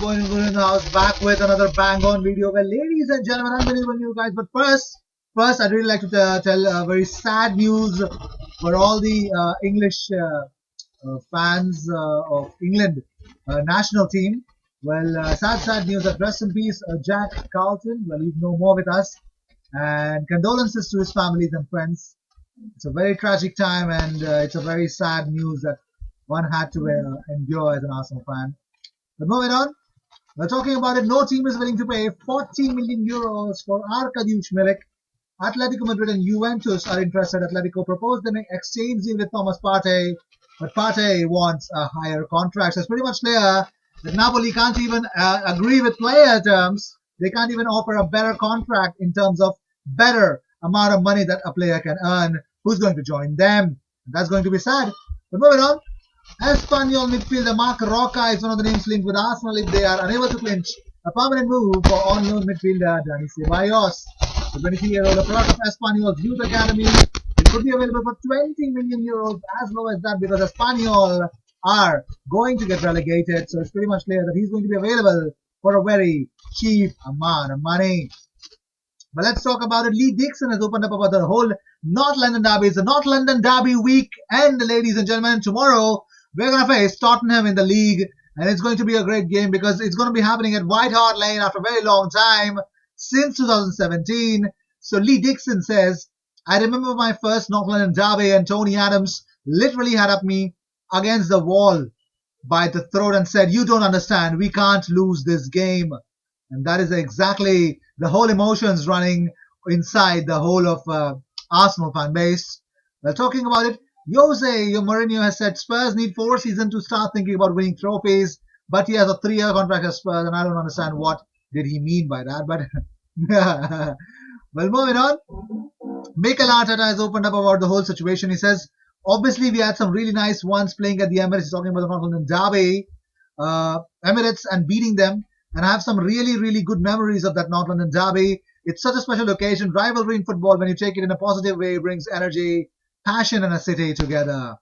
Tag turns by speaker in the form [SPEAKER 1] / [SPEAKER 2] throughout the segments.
[SPEAKER 1] Going in the house back with another bang on video. Well, ladies and gentlemen, unbelievable you guys. But first, I'd really like to tell very sad news for all the English fans of England national team. Well, sad news that rest in peace, Jack Carlton. Well, he's no more with us, and condolences to his families and friends. It's a very tragic time, and it's a very sad news that one had to endure as an Arsenal fan. But moving on. We're talking about it. No team is willing to pay 40 million euros for Arkadiusz Milik. Atletico Madrid and Juventus are interested. Atletico proposed an exchange deal with Thomas Partey, but Partey wants a higher contract. So it's pretty much clear that Napoli can't even agree with player terms. They can't even offer a better contract in terms of better amount of money that a player can earn. Who's going to join them? That's going to be sad. But moving on. Espanyol midfielder Marc Roca is one of the names linked with Arsenal if they are unable to clinch a permanent move for on-loan midfielder Dani Ceballos. The 23-year-old, a product of Espanyol's youth academy, it could be available for 20 million euros, as low as that, because Espanyol are going to get relegated. So it's pretty much clear that he's going to be available for a very cheap amount of money. But let's talk about it. Lee Dixon has opened up about the whole North London derby. It's the North London derby weekend, ladies and gentlemen. Tomorrow, we're going to face Tottenham in the league, and it's going to be a great game because it's going to be happening at White Hart Lane after a very long time, since 2017. So Lee Dixon says, I remember my first North London derby, and Tony Adams literally had up me against the wall by the throat and said, you don't understand, we can't lose this game. And that is exactly the whole emotions running inside the whole of Arsenal fan base. Well, talking about it, Jose Mourinho has said Spurs need 4 seasons to start thinking about winning trophies, but he has a 3-year contract at Spurs, and I don't understand what did he mean by that. But well, moving on, Mikel Arteta has opened up about the whole situation. He says, obviously we had some really nice ones playing at the Emirates. He's talking about the North London derby, Emirates, and beating them. And I have some really good memories of that North London derby. It's such a special occasion. Rivalry in football, when you take it in a positive way, brings energy, passion, and a city together.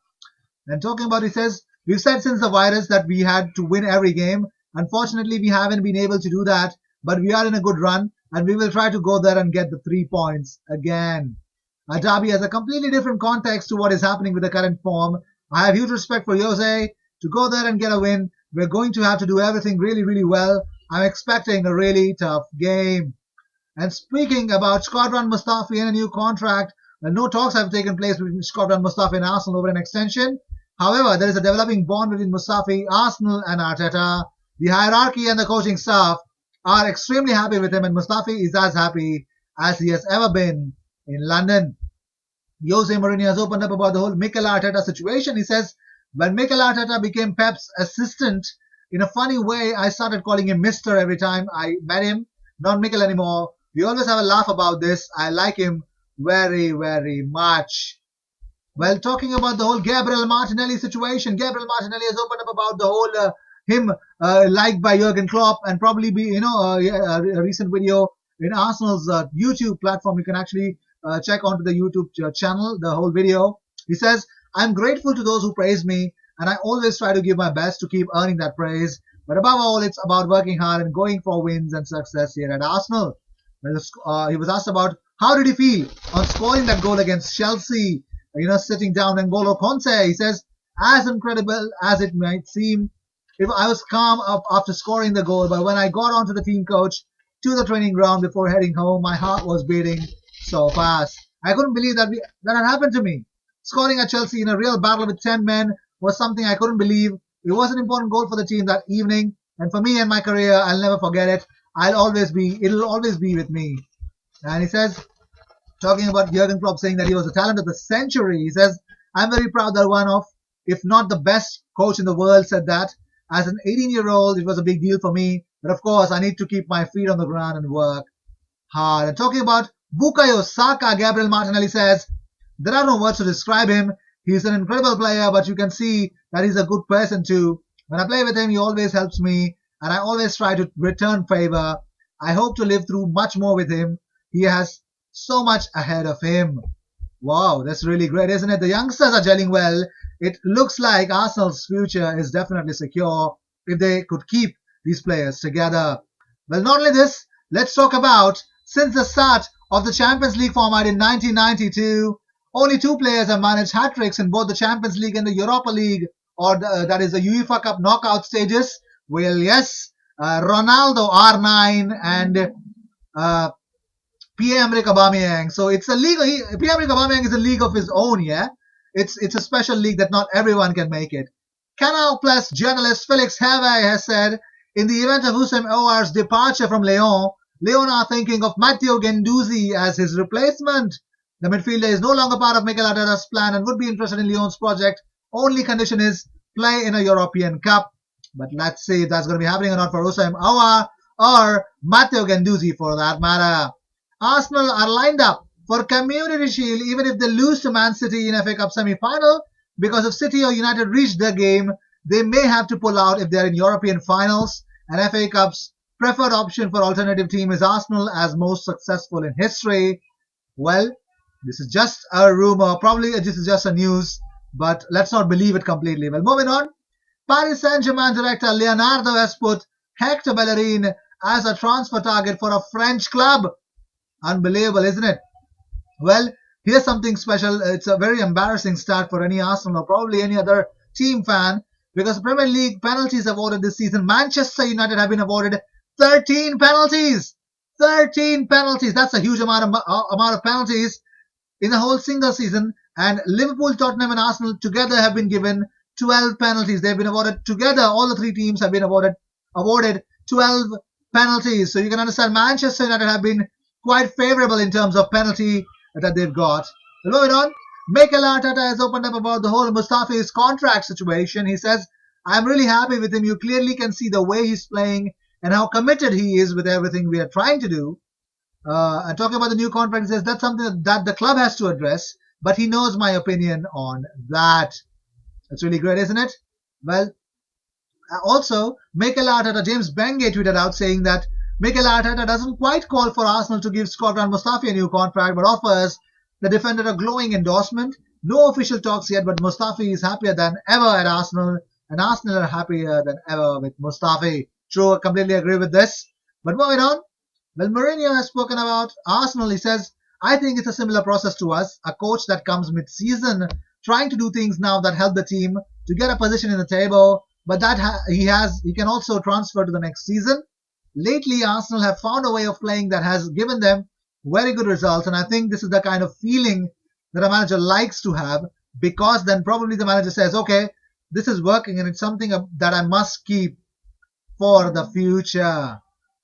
[SPEAKER 1] And talking about it, he says, we've said since the virus that we had to win every game. Unfortunately, we haven't been able to do that, but we are in a good run, and we will try to go there and get the 3 points again. A derby has a completely different context to what is happening with the current form. I have huge respect for Jose. To go there and get a win, we're going to have to do everything really well. I'm expecting a really tough game. And speaking about Shkodran Mustafi and a new contract, well, no talks have taken place between Shkodran Mustafi and Arsenal over an extension. However, there is a developing bond between Mustafi, Arsenal, and Arteta. The hierarchy and the coaching staff are extremely happy with him, and Mustafi is as happy as he has ever been in London. Jose Mourinho has opened up about the whole Mikel Arteta situation. He says, when Mikel Arteta became Pep's assistant, in a funny way, I started calling him Mr. every time I met him, not Mikel anymore. We always have a laugh about this. I like him very much. Well, talking about the whole Gabriel Martinelli situation, Gabriel Martinelli has opened up about the whole him liked by Jurgen Klopp, and probably be a recent video in Arsenal's YouTube platform. You can actually check onto the YouTube channel, the whole video. He says, I'm grateful to those who praise me, and I always try to give my best to keep earning that praise. But above all, it's about working hard and going for wins and success here at Arsenal. Well, he was asked about how did he feel on scoring that goal against Chelsea, sitting down N'Golo Conte. He says, as incredible as it might seem, if I was calm up after scoring the goal, but when I got onto the team coach to the training ground before heading home, my heart was beating so fast. I couldn't believe that had happened to me. Scoring at Chelsea in a real battle with 10 men was something I couldn't believe. It was an important goal for the team that evening, and for me and my career, I'll never forget it. It'll always be with me. And he says, talking about Jurgen Klopp saying that he was the talent of the century, he says, I'm very proud that one of, if not the best coach in the world, said that. As an 18-year-old, it was a big deal for me, but of course, I need to keep my feet on the ground and work hard. And talking about Bukayo Saka, Gabriel Martinelli says, there are no words to describe him. He's an incredible player, but you can see that he's a good person too. When I play with him, he always helps me, and I always try to return favor. I hope to live through much more with him. He has so much ahead of him. Wow, that's really great, isn't it? The youngsters are gelling well. It looks like Arsenal's future is definitely secure if they could keep these players together. Well, not only this, let's talk about since the start of the Champions League format in 1992, only two players have managed hat-tricks in both the Champions League and the Europa League, or that is the UEFA Cup knockout stages. Well, yes, Ronaldo R9 and uh, Pierre-Emerick Aubameyang. So it's a league. Pierre-Emerick Aubameyang is a league of his own. Yeah, it's a special league that not everyone can make it. Canal Plus journalist Felix Hervé has said, in the event of Houssem Aouar's departure from Lyon, Lyon are thinking of Matteo Guendouzi as his replacement. The midfielder is no longer part of Mikel Arteta's plan and would be interested in Lyon's project. Only condition is play in a European Cup. But let's see if that's going to be happening or not for Houssem Aouar or Matteo Guendouzi for that matter. Arsenal are lined up for Community Shield even if they lose to Man City in FA Cup semi-final, because if City or United reach the game, they may have to pull out if they are in European finals, and FA Cup's preferred option for alternative team is Arsenal as most successful in history. Well, this is just a rumor, probably this is just a news, but let's not believe it completely. Well, moving on, Paris Saint-Germain director Leonardo has put Hector Bellerin as a transfer target for a French club. Unbelievable, isn't it? Well, here's something special. It's a very embarrassing start for any Arsenal or probably any other team fan, because the Premier League penalties awarded this season, Manchester United have been awarded 13 penalties. 13 penalties. That's a huge amount of penalties in the whole single season. And Liverpool, Tottenham, and Arsenal together have been given 12 penalties. They've been awarded together. All the three teams have been awarded 12 penalties. So you can understand Manchester United have been quite favourable in terms of penalty that they've got. Moving on, Mikel Arteta has opened up about the whole Mustafi's contract situation. He says, I'm really happy with him. You clearly can see the way he's playing and how committed he is with everything we are trying to do. And talking about the new contract, he says that's something that the club has to address, but he knows my opinion on that. That's really great, isn't it? Well, also, Mikel Arteta, James Bengay tweeted out saying that Mikel Arteta doesn't quite call for Arsenal to give Shkodran Mustafi a new contract, but offers the defender a glowing endorsement. No official talks yet, but Mustafi is happier than ever at Arsenal, and Arsenal are happier than ever with Mustafi. True, I completely agree with this. But moving on, well, Mourinho has spoken about Arsenal. He says, I think it's a similar process to us, a coach that comes mid-season, trying to do things now that help the team to get a position in the table, but that he can also transfer to the next season. Lately, Arsenal have found a way of playing that has given them very good results, and I think this is the kind of feeling that a manager likes to have, because then probably the manager says, okay, this is working and it's something that I must keep for the future.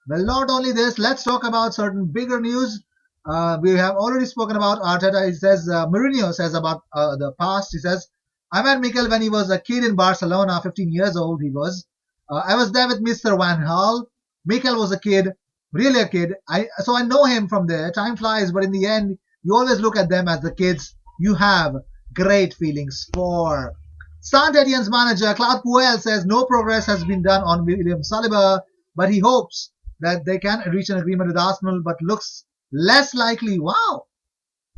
[SPEAKER 1] Well, not only this, let's talk about certain bigger news. We have already spoken about Arteta. He says, Mourinho says about the past. He says, I met Mikel when he was a kid in Barcelona, 15 years old he was. I was there with Mr. Van Gaal. Mikel was a kid, really a kid. So I know him from there. Time flies, but in the end, you always look at them as the kids you have great feelings for. Saint-Étienne's manager Claude Puel says no progress has been done on William Saliba, but he hopes that they can reach an agreement with Arsenal, but looks less likely. Wow.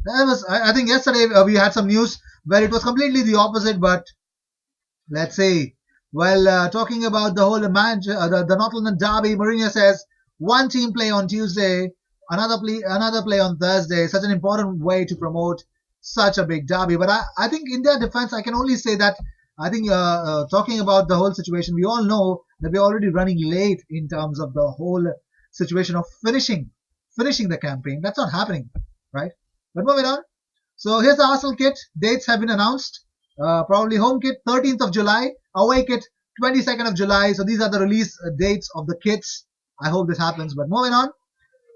[SPEAKER 1] That was, I think yesterday we had some news where it was completely the opposite, but let's see. Well, talking about the whole match, the North London derby, Mourinho says one team play on Tuesday, another play on Thursday. Such an important way to promote such a big derby. But I think in their defense, I can only say that I think talking about the whole situation, we all know that we're already running late in terms of the whole situation of finishing the campaign. That's not happening, right? But moving on. So here's the Arsenal kit. Dates have been announced. Probably home kit 13th of July, away kit 22nd of July. So these are the release dates of the kits. I hope this happens. But moving on,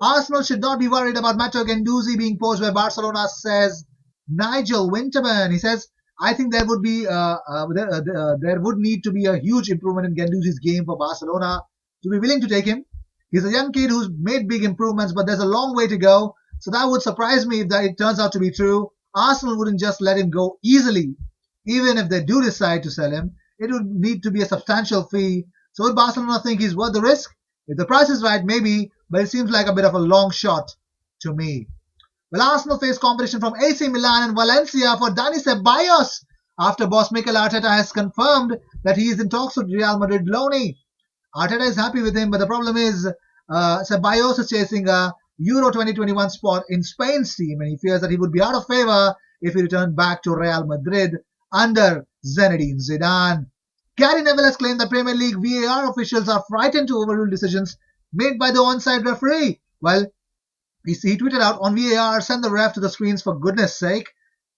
[SPEAKER 1] Arsenal should not be worried about Matteo Guendouzi being poached by Barcelona, says Nigel Winterburn. He says, I think there would be there would need to be a huge improvement in Guendouzi's game for Barcelona to be willing to take him. He's a young kid who's made big improvements, but there's a long way to go. So that would surprise me if it turns out to be true. Arsenal wouldn't just let him go easily. Even if they do decide to sell him, it would need to be a substantial fee. So would Barcelona think he's worth the risk? If the price is right, maybe, but it seems like a bit of a long shot to me. Well, Arsenal face competition from AC Milan and Valencia for Dani Ceballos after boss Mikel Arteta has confirmed that he is in talks with Real Madrid loanee. Arteta is happy with him, but the problem is Ceballos is chasing a Euro 2021 spot in Spain's team, and he fears that he would be out of favour if he returned back to Real Madrid under Zinedine Zidane. Gary Neville has claimed that Premier League VAR officials are frightened to overrule decisions made by the onside referee. Well, he tweeted out on VAR, send the ref to the screens for goodness sake.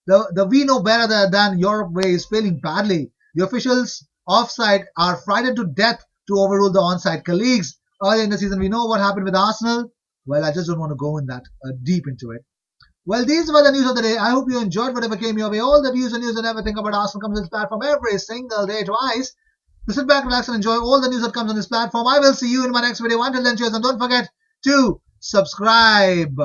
[SPEAKER 1] The we know better than Europe way is failing badly. The officials offside are frightened to death to overrule the onside colleagues. Earlier in the season, we know what happened with Arsenal. Well, I just don't want to go in that deep into it. Well, these were the news of the day. I hope you enjoyed whatever came your way. All the views and news and everything about Arsenal comes on this platform every single day twice. So sit back, relax, and enjoy all the news that comes on this platform. I will see you in my next video. Until then, cheers, and don't forget to subscribe.